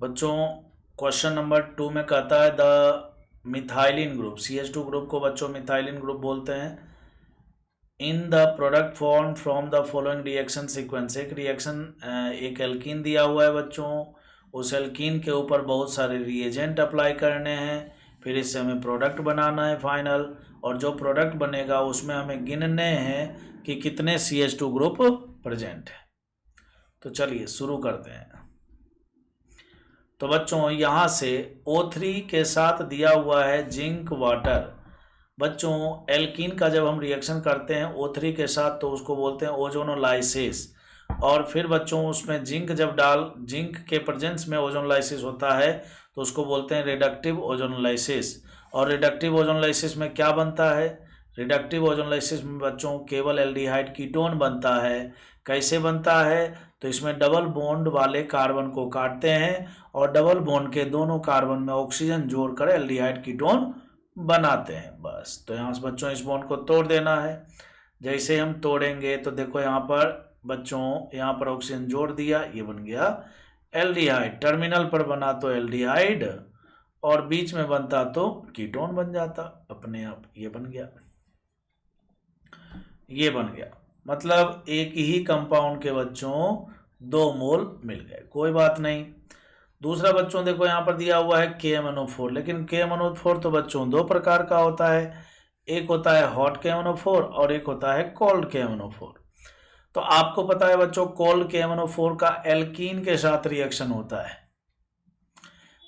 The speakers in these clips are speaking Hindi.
बच्चों क्वेश्चन नंबर 2 में कहता है the methylene group CH2 group को बच्चों मिथाइलिन ग्रुप बोलते हैं। इन the product form from the following reaction sequence, एक रिएक्शन एक एल्कीन दिया हुआ है बच्चों, उस एल्कीन के ऊपर बहुत सारे रिएजेंट अप्लाई करने हैं, फिर इससे हमें प्रोडक्ट बनाना है फाइनल, और जो प्रोडक्ट बनेगा उसमें हमें गिनने हैं कि कितने CH2 ग्रुप प्रेजेंट है। तो चलिए शुरू करते हैं। तो बच्चों यहाँ से O3 के साथ दिया हुआ है जिंक वाटर। बच्चों एल्कीन का जब हम रिएक्शन करते हैं O3 के साथ तो उसको बोलते हैं ओजोनोलाइसिस, और फिर बच्चों उसमें जिंक जिंक के प्रेजेंस में ओजोनोलाइसिस होता है तो उसको बोलते हैं रिडक्टिव ओजोनोलाइसिस। और रिडक्टिव ओजोनोलाइसिस में क्या बनता है? रिडक्टिव ओजोनोलाइसिस में बच्चों केवल एल्डिहाइड कीटोन बनता है। कैसे बनता है? तो इसमें डबल बॉन्ड वाले कार्बन को काटते हैं और डबल बॉन्ड के दोनों कार्बन में ऑक्सीजन जोड़कर एल्डिहाइड कीटोन बनाते हैं, बस। तो यहाँ से बच्चों इस बॉन्ड को तोड़ देना है। जैसे हम तोड़ेंगे तो देखो यहाँ पर बच्चों, यहाँ पर ऑक्सीजन जोड़ दिया, ये बन गया एल्डिहाइड। टर्मिनल पर बना तो एल्डिहाइड और बीच में बनता तो कीटोन बन जाता अपने आप। ये बन गया, ये बन गया, मतलब एक ही कंपाउंड के बच्चों 2 मोल मिल गए। कोई बात नहीं। दूसरा बच्चों देखो यहाँ पर दिया हुआ है KMnO4, लेकिन KMnO4 तो बच्चों 2 प्रकार का होता है, एक होता है हॉट KMnO4 और एक होता है कोल्ड KMnO4। तो आपको पता है बच्चों कोल्ड KMnO4 का एल्कीन के साथ रिएक्शन होता है,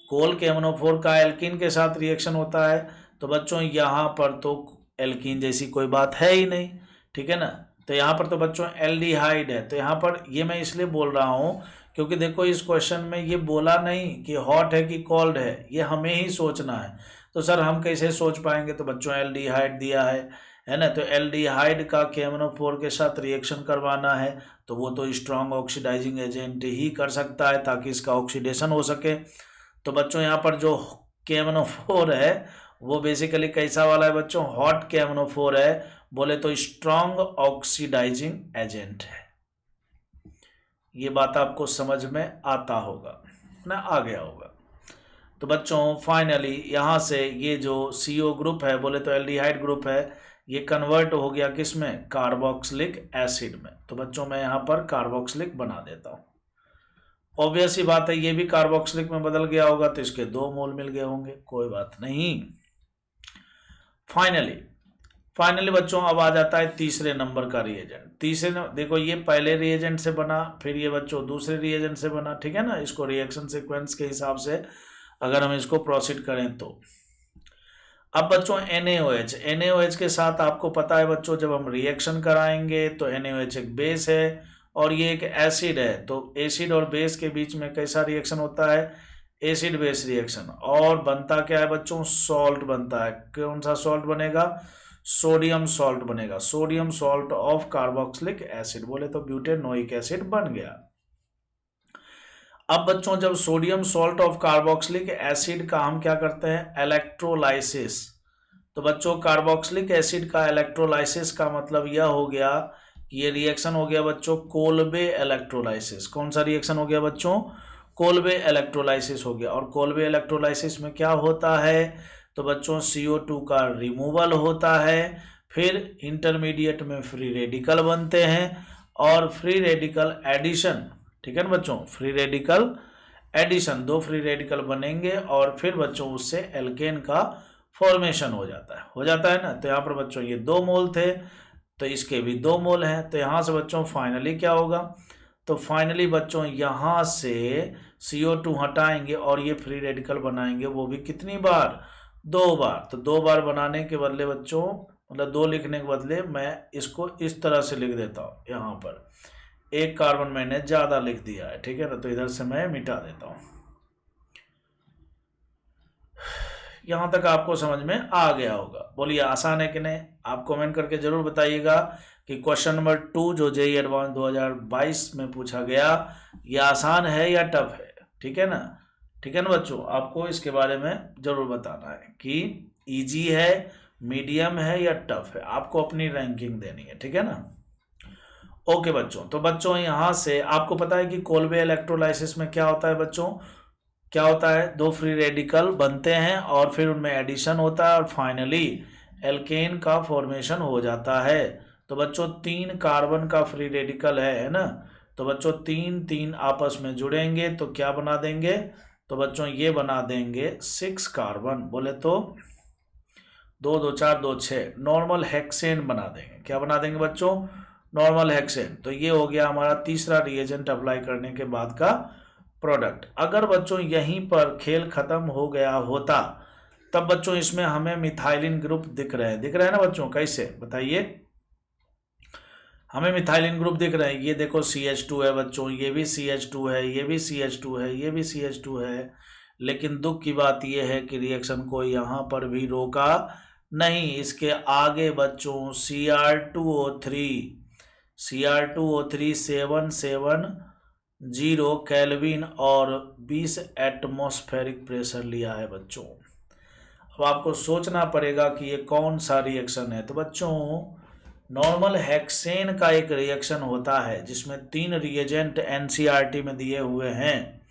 कोल्ड KMnO4 का एल्कीन के साथ रिएक्शन होता है। तो बच्चों यहाँ पर तो एल्कीन जैसी कोई बात है ही नहीं, ठीक है ना। तो यहाँ पर तो बच्चों एल्डिहाइड है। तो यहाँ पर ये मैं इसलिए बोल रहा हूँ क्योंकि देखो इस क्वेश्चन में ये बोला नहीं कि हॉट है कि कोल्ड है, ये हमें ही सोचना है। तो सर हम कैसे सोच पाएंगे? तो बच्चों एल्डिहाइड दिया है ना, तो एल्डिहाइड का KMnO4 के साथ रिएक्शन करवाना है तो वो तो स्ट्रॉन्ग ऑक्सीडाइजिंग एजेंट ही कर सकता है ताकि इसका ऑक्सीडेशन हो सके। तो बच्चों यहाँ पर जो KMnO4 है वो बेसिकली कैसा वाला है बच्चों? हॉट KMnO4 है, बोले तो स्ट्रॉन्ग ऑक्सीडाइजिंग एजेंट है। ये बात आपको समझ में आता होगा ना, आ गया होगा। तो बच्चों फाइनली यहाँ से ये जो CO ग्रुप है, बोले तो एल्डिहाइड ग्रुप है, ये कन्वर्ट हो गया किस में? कार्बोक्सिलिक एसिड में। तो बच्चों मैं यहाँ पर कार्बोक्सिलिक बना देता हूँ। ऑब्वियस ही बात है, ये भी कार्बोक्सिलिक में बदल गया होगा तो इसके 2 मोल मिल गए होंगे, कोई बात नहीं। फाइनली बच्चों अब आ जाता है तीसरे नंबर का रिएजेंट। देखो ये पहले रिएजेंट से बना, फिर ये बच्चों दूसरे रिएजेंट से बना, ठीक है ना। इसको रिएक्शन सीक्वेंस के हिसाब से अगर हम इसको प्रोसीड करें तो अब बच्चों NaOH के साथ आपको पता है बच्चों जब हम रिएक्शन कराएंगे तो NaOH एक बेस है और ये एक एसिड है। तो एसिड और बेस के बीच में कैसा रिएक्शन होता है? Acid base reaction. और बनता क्या है बच्चों? सॉल्ट बनता है। कौन सा सॉल्ट बनेगा? सोडियम सॉल्ट बनेगा, sodium salt of carboxylic acid, बोले तो ब्यूटेनोइक एसिड बन गया। अब बच्चों जब sodium salt of carboxylic acid का हम क्या करते हैं? इलेक्ट्रोलाइसिस। तो बच्चों कार्बोक्सिलिक एसिड का इलेक्ट्रोलाइसिस का मतलब यह हो गया कि ये रिएक्शन हो गया बच्चों कोल्बे इलेक्ट्रोलाइसिस। कौन सा रिएक्शन हो गया बच्चों? कोल्बे इलेक्ट्रोलाइसिस हो गया। और कोल्बे इलेक्ट्रोलाइसिस में क्या होता है? तो बच्चों CO2 का रिमूवल होता है, फिर इंटरमीडिएट में फ्री रेडिकल बनते हैं और फ्री रेडिकल एडिशन, ठीक है ना बच्चों, free radical addition, 2 free radical बनेंगे और फिर बच्चों उससे एल्केन का फॉर्मेशन हो जाता है ना। तो यहाँ पर बच्चों ये 2 मोल थे तो इसके भी 2 मोल हैं। तो यहाँ से बच्चों फाइनली क्या होगा? तो फाइनली बच्चों यहाँ से CO2 हटाएंगे और ये फ्री रेडिकल बनाएंगे, वो भी कितनी बार? 2 बार। तो 2 बार बनाने के बदले बच्चों, मतलब 2 लिखने के बदले मैं इसको इस तरह से लिख देता हूँ। यहाँ पर एक कार्बन मैंने ज़्यादा लिख दिया है, ठीक है ना, तो इधर से मैं मिटा देता हूँ। यहाँ तक आपको समझ में आ गया होगा। बोलिए आसान है कि नहीं? आप कमेंट करके जरूर बताइएगा कि क्वेश्चन नंबर 2 जो JEE एडवांस 2022 में पूछा गया ये आसान है या टफ है, ठीक है ना। ठीक है ना बच्चों, आपको इसके बारे में जरूर बताना है कि इजी है, मीडियम है या टफ है, आपको अपनी रैंकिंग देनी है, ठीक है ना। ओके बच्चों, तो बच्चों यहाँ से आपको पता है कि कोल्बे इलेक्ट्रोलाइसिस में क्या होता है बच्चों? क्या होता है, 2 फ्री रेडिकल बनते हैं और फिर उनमें एडिशन होता है और फाइनली एल्केन का फॉर्मेशन हो जाता है। तो बच्चों 3 कार्बन का फ्री रेडिकल है ना, तो बच्चों 3 आपस में जुड़ेंगे तो क्या बना देंगे, तो बच्चों ये बना देंगे 6 कार्बन, बोले तो 2 2 4 2 6 नॉर्मल हेक्सेन बना देंगे। क्या बना देंगे बच्चों, नॉर्मल हेक्सेन। तो ये हो गया हमारा तीसरा रिएजेंट अप्लाई करने के बाद का प्रोडक्ट। अगर बच्चों यहीं पर खेल खत्म हो गया होता तब बच्चों इसमें हमें मिथाइलिन ग्रुप दिख रहे हैं ना बच्चों, कैसे बताइए, हमें मिथाइलिन ग्रुप दिख रहे हैं। ये देखो CH2 है बच्चों, ये भी CH2 है, ये भी CH2 है, ये भी CH2 है। लेकिन दुख की बात ये है कि रिएक्शन को यहाँ पर भी रोका नहीं। इसके आगे बच्चों Cr2O3 770 केल्विन और 20 एटमॉस्फेरिक प्रेशर लिया है बच्चों। अब आपको सोचना पड़ेगा कि ये कौन सा रिएक्शन है। तो बच्चों नॉर्मल हेक्सेन का एक रिएक्शन होता है जिसमें 3 रिएजेंट NCERT में दिए हुए हैं,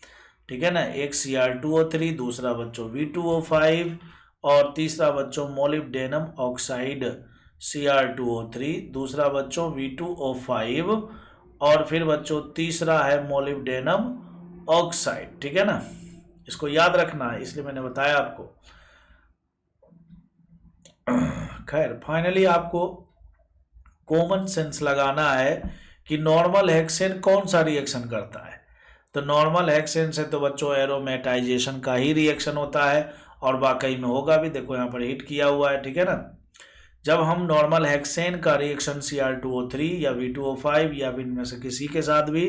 ठीक है ना, एक Cr2O3, दूसरा बच्चों V2O5 और तीसरा बच्चों मोलिब्डेनम ऑक्साइड Cr2O3, दूसरा बच्चों V2O5 और फिर बच्चों तीसरा है मोलिब्डेनम ऑक्साइड, ठीक है ना। इसको याद रखना है इसलिए मैंने बताया आपको। खैर फाइनली आपको कॉमन सेंस लगाना है कि नॉर्मल हेक्सेन कौन सा रिएक्शन करता है। तो नॉर्मल हेक्सेन से तो बच्चों एरोमेटाइजेशन का ही रिएक्शन होता है और वाकई में होगा भी, देखो यहाँ पर हिट किया हुआ है, ठीक है ना। जब हम नॉर्मल हेक्सेन का रिएक्शन Cr2O3 या V2O5 या भी इनमें से किसी के साथ भी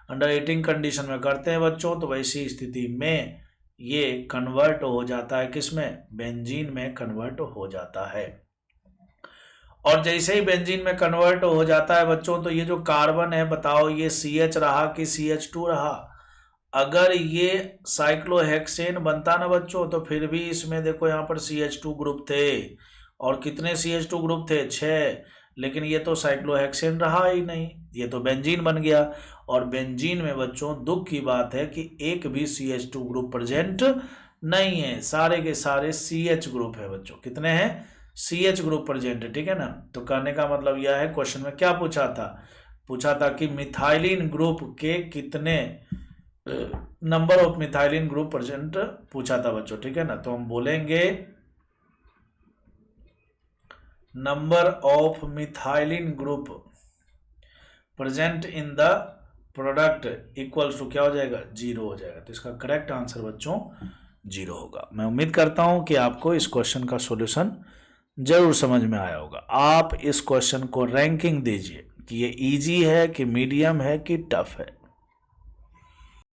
अंडर हीटिंग कंडीशन में करते हैं बच्चों, तो वैसी स्थिति में ये कन्वर्ट हो जाता है किसमें, बेंजीन में कन्वर्ट हो जाता है। और जैसे ही बेंजीन में कन्वर्ट हो जाता है बच्चों, तो ये जो कार्बन है बताओ ये CH रहा कि CH2 रहा। अगर ये साइक्लोहेक्सेन बनता ना बच्चों तो फिर भी इसमें देखो यहाँ पर CH2 ग्रुप थे, और कितने CH2 ग्रुप थे, 6। लेकिन ये तो साइक्लोहेक्सेन रहा ही नहीं, ये तो बेंजीन बन गया। और बेंजीन में बच्चों दुख की बात है कि एक भी CH2 ग्रुप प्रेजेंट नहीं है, सारे के सारे CH ग्रुप है बच्चों। कितने हैं, CH ग्रुप प्रेजेंट है, ठीक है ना। तो कहने का मतलब यह है, क्वेश्चन में क्या पूछा था कि मिथाइलिन ग्रुप के कितने number of methylene group present पूछा था बच्चों, ठीक है ना। तो हम बोलेंगे number of methylene group present in the product equals to क्या हो जाएगा, 0 हो जाएगा। तो इसका करेक्ट आंसर बच्चों 0 होगा। मैं उम्मीद करता हूं कि आपको इस क्वेश्चन का सॉल्यूशन जरूर समझ में आया होगा। आप इस क्वेश्चन को रैंकिंग दीजिए कि ये इजी है कि मीडियम है कि टफ है।